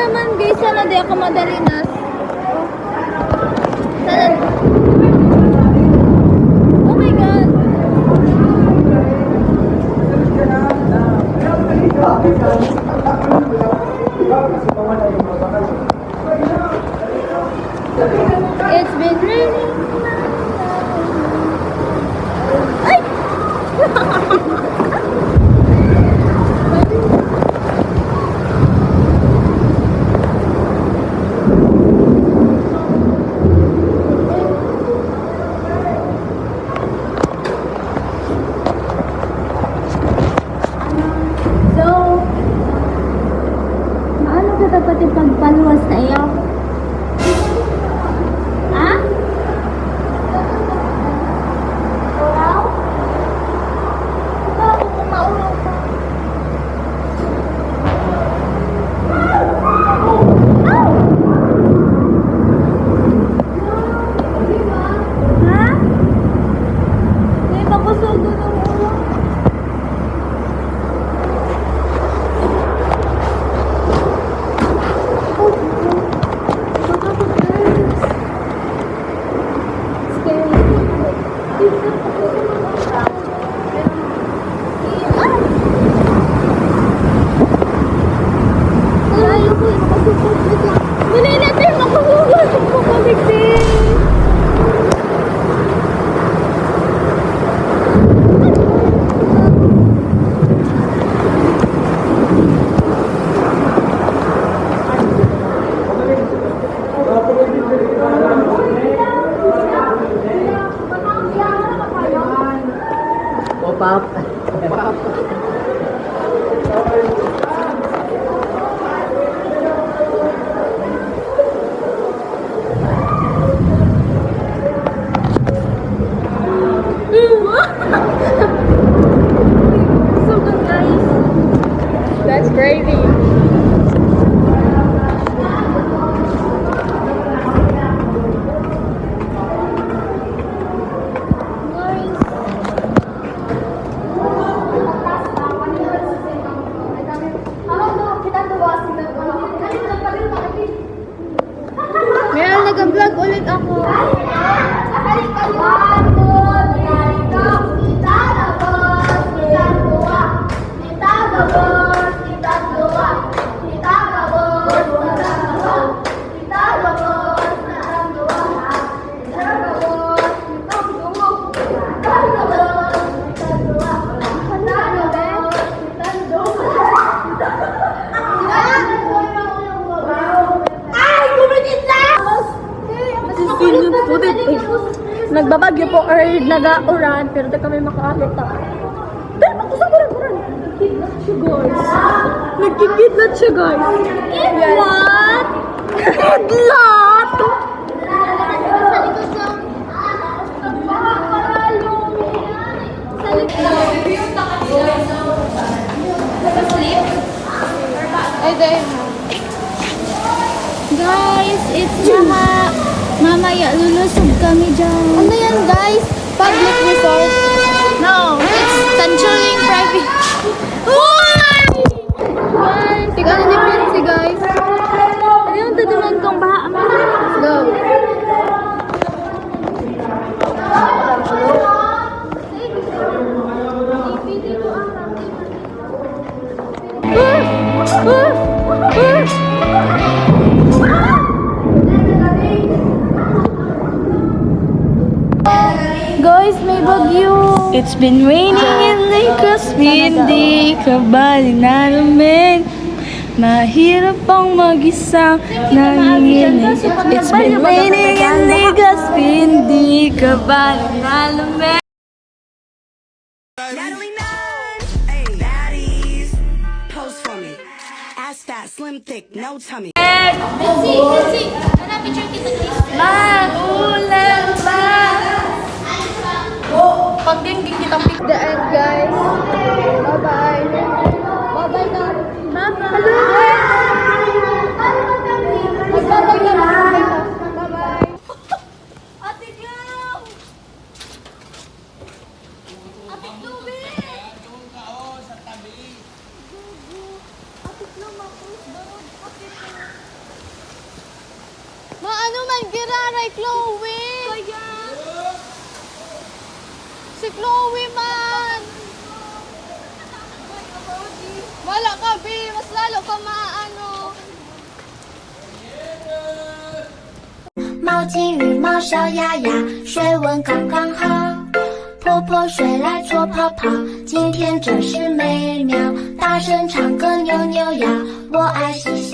naman guys, sana di ako madalinas. Sana... Oh my God! It's been raining. Ay! Dapat ipagpaluwas na iyo. Ha? Ulaw? Ikaw ako kung maulaw ka. Ha? May pakusugo ng ulo. Pop. So good, guys. That's gravy. Meron nag-vlog ulit ako. Nagbabagyo po or nag-uran pero di kami makaalit pero ako sa uran. Nagkikidlat siya guys. Nagkikidlat siya guys. Kidlat? Kidlat? Sa likod lang. Sa likod. Ay, dahil. Guys, it's mamaya lulusog kami dyan. Ano yan guys? Public resort? No, it's Tanchuling private. Guys, tignan ni Prince guys. Ano yung tutunan kong baha? Let's go. Guys, may bagyo. It's been raining in Lagos, hindi ka bali namin. Mahirap pang mag-isang nanginginig. It's been raining in Lagos, hindi ka bali namin. Slim, thick, no tummy. Kasi, picture kita guys. Maulan ba? Pag din kita pick the end, guys. Bye-bye. Bye-bye na. Bye-bye. Bye-bye na. Bye-bye. Ate Glam! Ate Chloe! Ate Glam, ako. Ate Glam. Raray Chloe. Kaya. Si Chloe man. Wala ka, B. Mas lalo ka maano. 猫金羽毛小鸭鸭，水温刚刚好。婆婆睡来搓泡泡，今天真是美妙。大声唱歌扭扭腰，我爱嬉笑。